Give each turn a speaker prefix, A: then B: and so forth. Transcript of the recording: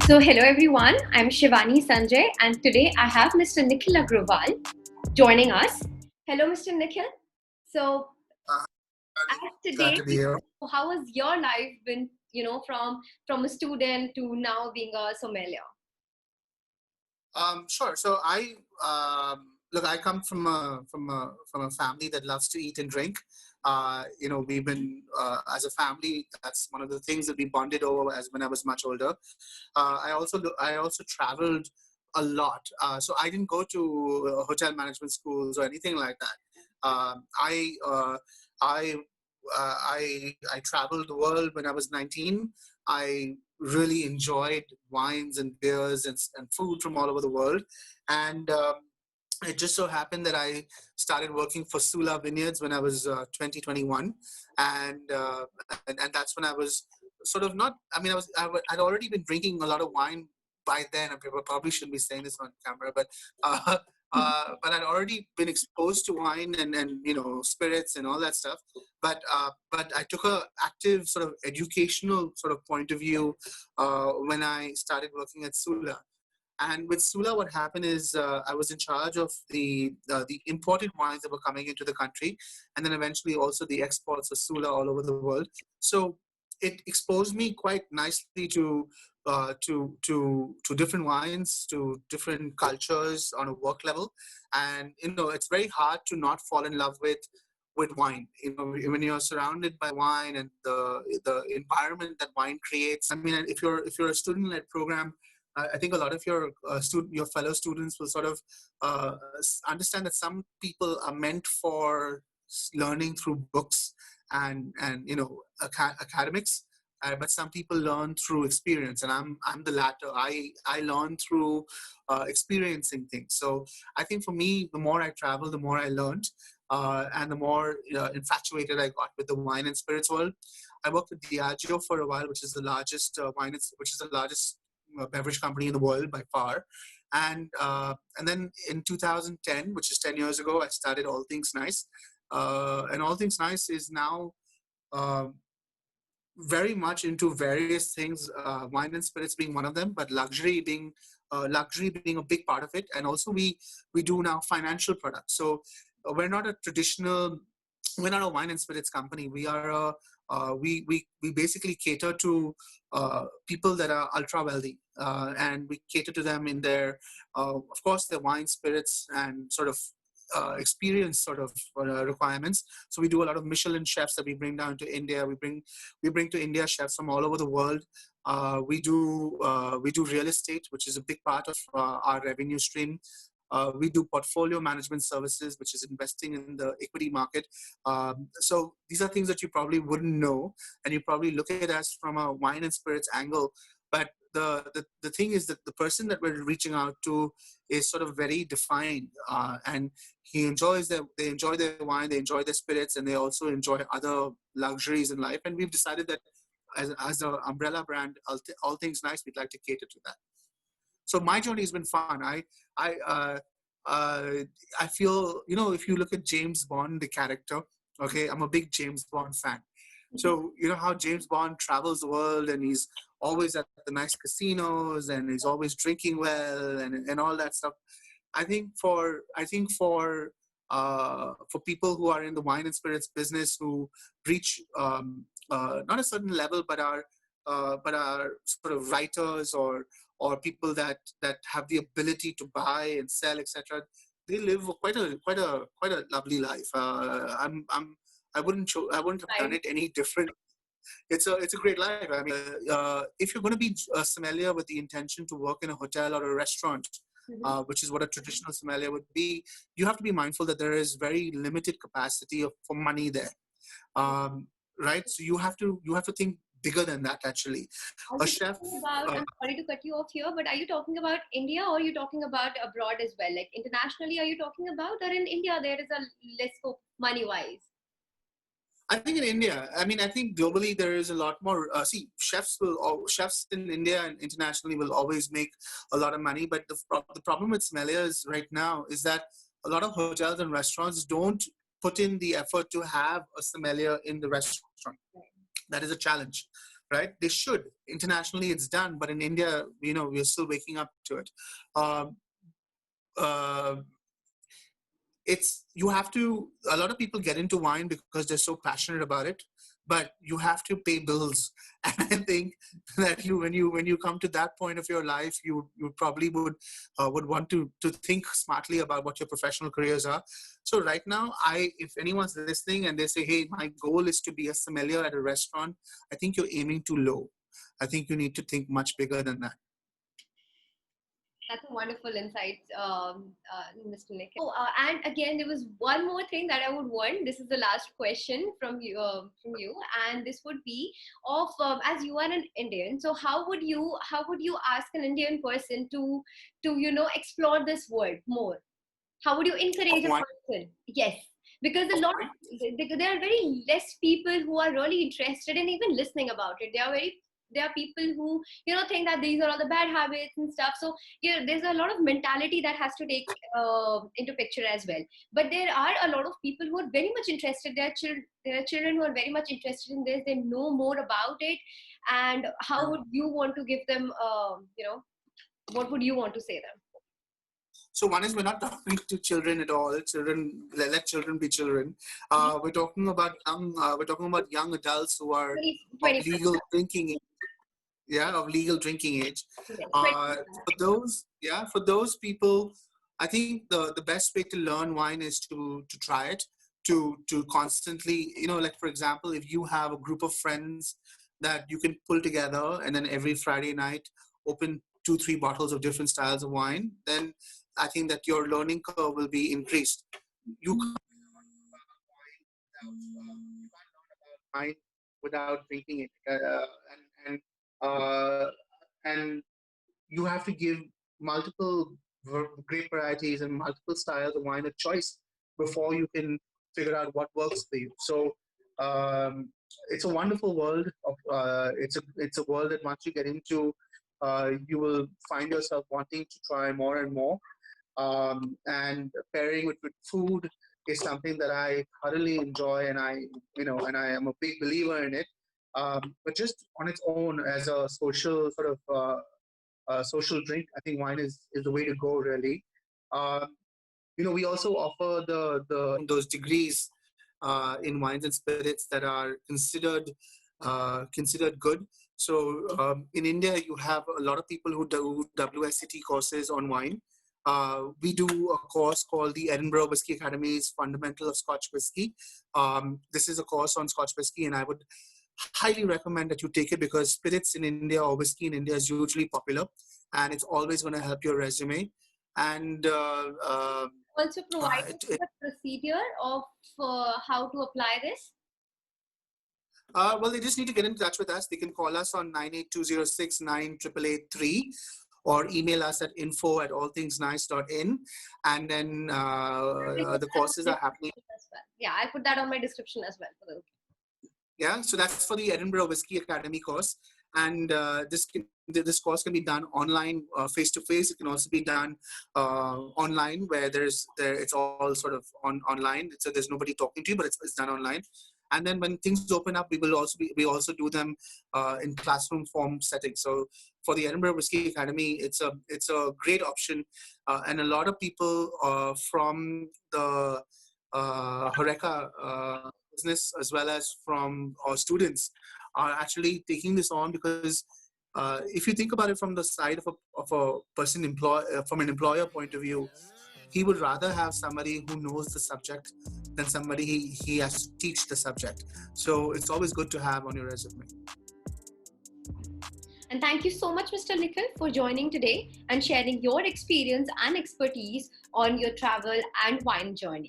A: So, hello everyone, I'm Shivani Sanjay, and today I have Mr. Nikhil Agarwal joining us. Hello, Mr. Nikhil. So,
B: Uh,
A: as
B: Glad
A: today,
B: to be here.
A: how has your life been, from a student to now being a sommelier?
B: Sure. So I look. I come from a family that loves to eat and drink. We've been as a family. That's one of the things that we bonded over as when I was much older. I also traveled a lot. So I didn't go to hotel management schools or anything like that. I I traveled the world when I was 19. I really enjoyed wines and beers and food from all over the world. And it just so happened that I started working for Sula Vineyards when I was 2021. And that's when I was sort of not, I mean, I'd already been drinking a lot of wine by then. I probably shouldn't be saying this on camera, uh, but I'd already been exposed to wine and spirits and all that stuff. But I took a active sort of educational sort of point of view when I started working at Sula. And with Sula, what happened is I was in charge of the imported wines that were coming into the country, and then eventually also the exports of Sula all over the world. So it exposed me quite nicely to different wines, to different cultures on a work level, and it's very hard to not fall in love with wine. When you're surrounded by wine and the environment that wine creates. I mean, if you're a student-led program, I think a lot of your fellow students will sort of understand that some people are meant for learning through books and academics, but some people learn through experience, and I'm the latter. I learn through experiencing things. So I think for me, the more I travel, the more I learned, and the more infatuated I got with the wine and spirits world. I worked with Diageo for a while, which is the largest which is the largest beverage company in the world by far. And then in 2010, which is 10 years ago, I started All Things Nice. And All Things Nice is now uh, very much into various things, wine and spirits being one of them, but luxury being a big part of it. And also we do now financial products. So we're not a traditional, we're not a wine and spirits company. We are we basically cater to people that are ultra wealthy, and we cater to them in their, of course, their wine, spirits, and sort of experience sort of requirements. So we do a lot of Michelin chefs that we bring down to India. We bring to India chefs from all over the world. We do real estate, which is a big part of our revenue stream. We do portfolio management services, which is investing in the equity market. So these are things that you probably wouldn't know, and you probably look at us from a wine and spirits angle. But the thing is that the person that we're reaching out to is sort of very defined, and they enjoy their wine, they enjoy their spirits, and they also enjoy other luxuries in life. And we've decided that as an umbrella brand, all Things Nice, we'd like to cater to that. So my journey has been fun. I uh, I feel, if you look at James Bond, the character, okay, I'm a big James Bond fan. So you know how James Bond travels the world, and he's always at the nice casinos, and he's always drinking well, and all that stuff. I think for people who are in the wine and spirits business, who reach not a certain level, but are sort of writers, or people that have the ability to buy and sell, etc. They live quite a lovely life. I wouldn't have done it any different. It's a great life. I mean, if you're going to be a sommelier with the intention to work in a hotel or a restaurant, which is what a traditional sommelier would be, you have to be mindful that there is very limited capacity for money there, right? So you have to think bigger than that. Actually,
A: Are
B: a
A: you
B: chef.
A: talking about, I'm sorry to cut you off here, but are you talking about India or are you talking about abroad as well? Like internationally, are you talking about, or in India, there is a less scope money wise?
B: I think in India, I mean, I think globally there is a lot more. See, chefs in India and internationally will always make a lot of money, but the problem with sommeliers right now is that a lot of hotels and restaurants don't put in the effort to have a sommelier in the restaurant. That is a challenge. right? They should. Internationally, it's done, but in India, we're still waking up to it. Um, uh, it's you have to. A lot of people get into wine because they're so passionate about it, but you have to pay bills. And I think that when you come to that point of your life, you probably would want to think smartly about what your professional careers are. So right now, if anyone's listening and they say, hey, my goal is to be a sommelier at a restaurant, I think you're aiming too low. I think you need to think much bigger than that.
A: That's a wonderful insight, Mr. Nikhil. Oh, and again, there was one more thing that I would want. This is the last question from you, and this would be of as you are an Indian. So how would you ask an Indian person to explore this world more? How would you encourage a person? Yes, because there are very less people who are really interested in even listening about it. There are people who think that these are all the bad habits and stuff. So there's a lot of mentality that has to take into picture as well. But there are a lot of people who are very much interested. There are children who are very much interested in this. They know more about it. And how would you want to give them? What would you want to say them?
B: So one is, we're not talking to children at all. Let children be children. We're talking about young adults who are
A: 20,
B: of legal drinking age. Yeah, of legal drinking age. For those people, I think the best way to learn wine is to try it, to constantly, like for example, if you have a group of friends that you can pull together, and then every Friday night open 2-3 bottles of different styles of wine, then I think that your learning curve will be increased. You can't learn about wine without drinking it, uh, and you have to give multiple grape varieties and multiple styles of wine a choice before you can figure out what works for you. So it's a wonderful world. It's a world that once you get into, you will find yourself wanting to try more and more. And pairing with food is something that I thoroughly enjoy, and I am a big believer in it. But just on its own, as a social sort of social drink, I think wine is the way to go, really. We also offer the those degrees in wines and spirits that are considered good. So in India, you have a lot of people who do WSET courses on wine. We do a course called the Edinburgh Whisky Academy's Fundamental of Scotch Whisky. This is a course on Scotch whisky, and I would highly recommend that you take it, because spirits in India or whiskey in India is hugely popular, and it's always going to help your resume. And
A: also provide the procedure of how to apply this.
B: Well, they just need to get in touch with us. They can call us on 98206-9883 or email us at info@allthingsnice.in, and then the courses are happening.
A: Yeah, I'll put that on my description as well.
B: Yeah, so that's for the Edinburgh Whisky Academy course, and this course can be done online, face to face. It can also be done online, where it's all sort of online. So there's nobody talking to you, but it's done online. And then when things open up, we also do them in classroom form settings. So for the Edinburgh Whisky Academy, it's a great option, and a lot of people from the Horeca business, as well as from our students, are actually taking this on, because if you think about it from the side of a person from an employer point of view, he would rather have somebody who knows the subject than somebody he has to teach the subject. So it's always good to have on your resume.
A: And thank you so much, Mr. Nikhil, for joining today and sharing your experience and expertise on your travel and wine journey.